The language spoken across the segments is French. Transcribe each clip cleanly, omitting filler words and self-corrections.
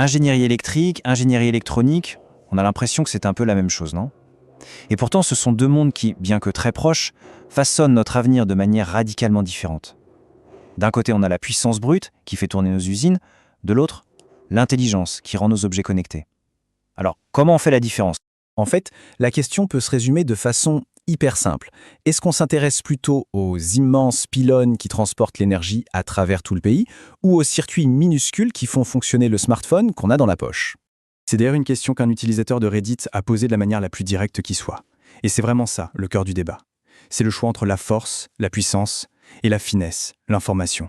Ingénierie électrique, ingénierie électronique, on a l'impression que c'est un peu la même chose, non? Et pourtant, ce sont deux mondes qui, bien que très proches, façonnent notre avenir de manière radicalement différente. D'un côté, on a la puissance brute qui fait tourner nos usines, de l'autre, l'intelligence qui rend nos objets connectés. Alors, comment on fait la différence? En fait, la question peut se résumer de façon hyper simple. Est-ce qu'on s'intéresse plutôt aux immenses pylônes qui transportent l'énergie à travers tout le pays ou aux circuits minuscules qui font fonctionner le smartphone qu'on a dans la poche? C'est d'ailleurs une question qu'un utilisateur de Reddit a posée de la manière la plus directe qui soit. Et c'est vraiment ça, le cœur du débat. C'est le choix entre la force, la puissance et la finesse, l'information.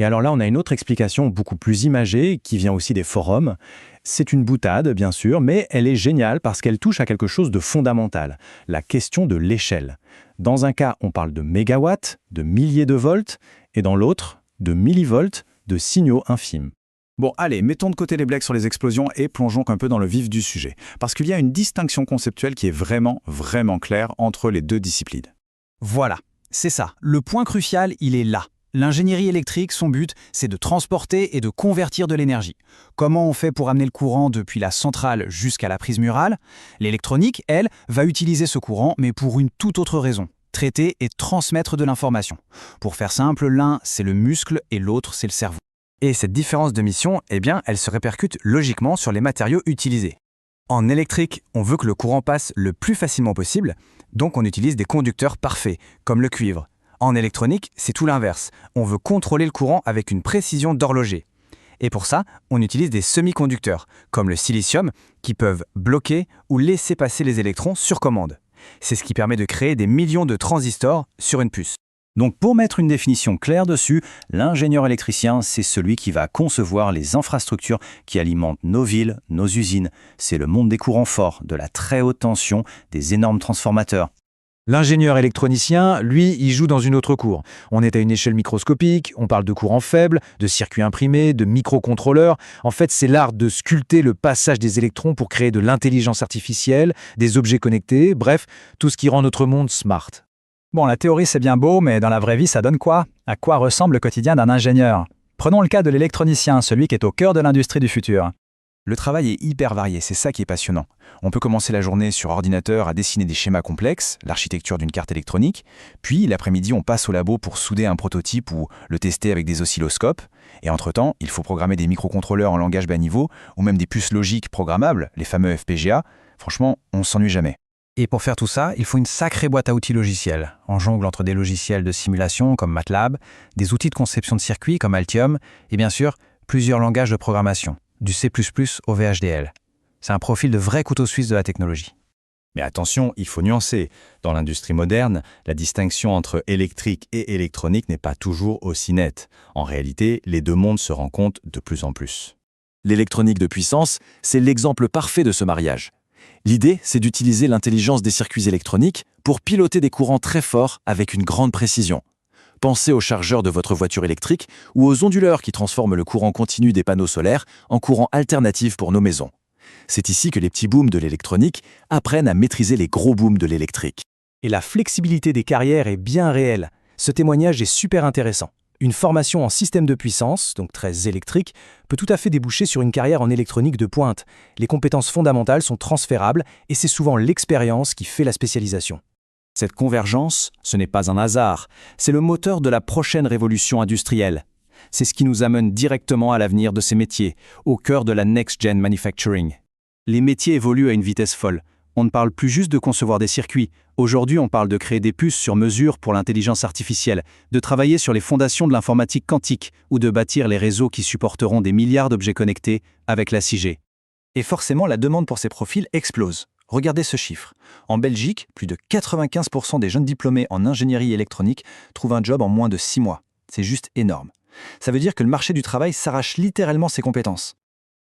Et alors là, on a une autre explication beaucoup plus imagée, qui vient aussi des forums. C'est une boutade, bien sûr, mais elle est géniale parce qu'elle touche à quelque chose de fondamental, la question de l'échelle. Dans un cas, on parle de mégawatts, de milliers de volts, et dans l'autre, de millivolts, de signaux infimes. Bon, allez, mettons de côté les blagues sur les explosions et plongeons un peu dans le vif du sujet. Parce qu'il y a une distinction conceptuelle qui est vraiment, vraiment claire entre les deux disciplines. Voilà, c'est ça. Le point crucial, il est là. L'ingénierie électrique, son but, c'est de transporter et de convertir de l'énergie. Comment on fait pour amener le courant depuis la centrale jusqu'à la prise murale? L'électronique, elle, va utiliser ce courant, mais pour une toute autre raison. Traiter et transmettre de l'information. Pour faire simple, l'un, c'est le muscle et l'autre, c'est le cerveau. Et cette différence de mission, eh bien, elle se répercute logiquement sur les matériaux utilisés. En électrique, on veut que le courant passe le plus facilement possible, donc on utilise des conducteurs parfaits, comme le cuivre. En électronique, c'est tout l'inverse. On veut contrôler le courant avec une précision d'horloger. Et pour ça, on utilise des semi-conducteurs, comme le silicium, qui peuvent bloquer ou laisser passer les électrons sur commande. C'est ce qui permet de créer des millions de transistors sur une puce. Donc pour mettre une définition claire dessus, l'ingénieur électricien, c'est celui qui va concevoir les infrastructures qui alimentent nos villes, nos usines. C'est le monde des courants forts, de la très haute tension, des énormes transformateurs. L'ingénieur électronicien, lui, il joue dans une autre cour. On est à une échelle microscopique, on parle de courants faibles, de circuits imprimés, de microcontrôleurs. En fait, c'est l'art de sculpter le passage des électrons pour créer de l'intelligence artificielle, des objets connectés, bref, tout ce qui rend notre monde smart. Bon, la théorie c'est bien beau, mais dans la vraie vie ça donne quoi? À quoi ressemble le quotidien d'un ingénieur? Prenons le cas de l'électronicien, celui qui est au cœur de l'industrie du futur. Le travail est hyper varié, c'est ça qui est passionnant. On peut commencer la journée sur ordinateur à dessiner des schémas complexes, l'architecture d'une carte électronique, puis l'après-midi on passe au labo pour souder un prototype ou le tester avec des oscilloscopes, et entre-temps, il faut programmer des microcontrôleurs en langage bas niveau, ou même des puces logiques programmables, les fameux FPGA. Franchement, on s'ennuie jamais. Et pour faire tout ça, il faut une sacrée boîte à outils logiciels. On jongle entre des logiciels de simulation comme MATLAB, des outils de conception de circuits comme Altium, et bien sûr, plusieurs langages de programmation, du C++ au VHDL. C'est un profil de vrai couteau suisse de la technologie. Mais attention, il faut nuancer. Dans l'industrie moderne, la distinction entre électrique et électronique n'est pas toujours aussi nette. En réalité, les deux mondes se rencontrent de plus en plus. L'électronique de puissance, c'est l'exemple parfait de ce mariage. L'idée, c'est d'utiliser l'intelligence des circuits électroniques pour piloter des courants très forts avec une grande précision. Pensez aux chargeurs de votre voiture électrique ou aux onduleurs qui transforment le courant continu des panneaux solaires en courant alternatif pour nos maisons. C'est ici que les petits booms de l'électronique apprennent à maîtriser les gros booms de l'électrique. Et la flexibilité des carrières est bien réelle. Ce témoignage est super intéressant. Une formation en système de puissance, donc très électrique, peut tout à fait déboucher sur une carrière en électronique de pointe. Les compétences fondamentales sont transférables et c'est souvent l'expérience qui fait la spécialisation. Cette convergence, ce n'est pas un hasard, c'est le moteur de la prochaine révolution industrielle. C'est ce qui nous amène directement à l'avenir de ces métiers, au cœur de la next-gen manufacturing. Les métiers évoluent à une vitesse folle. On ne parle plus juste de concevoir des circuits. Aujourd'hui, on parle de créer des puces sur mesure pour l'intelligence artificielle, de travailler sur les fondations de l'informatique quantique ou de bâtir les réseaux qui supporteront des milliards d'objets connectés avec la 6G. Et forcément, la demande pour ces profils explose. Regardez ce chiffre. En Belgique, plus de 95% des jeunes diplômés en ingénierie électronique trouvent un job en moins de 6 mois. C'est juste énorme. Ça veut dire que le marché du travail s'arrache littéralement ses compétences.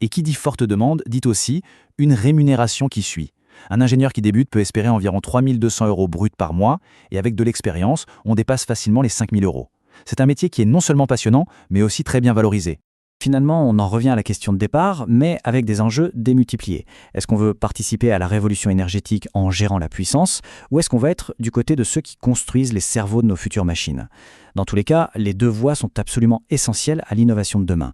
Et qui dit forte demande, dit aussi une rémunération qui suit. Un ingénieur qui débute peut espérer environ 3 200 € bruts par mois, et avec de l'expérience, on dépasse facilement les 5 000 €. C'est un métier qui est non seulement passionnant, mais aussi très bien valorisé. Finalement, on en revient à la question de départ, mais avec des enjeux démultipliés. Est-ce qu'on veut participer à la révolution énergétique en gérant la puissance, ou est-ce qu'on va être du côté de ceux qui construisent les cerveaux de nos futures machines? Dans tous les cas, les deux voies sont absolument essentielles à l'innovation de demain.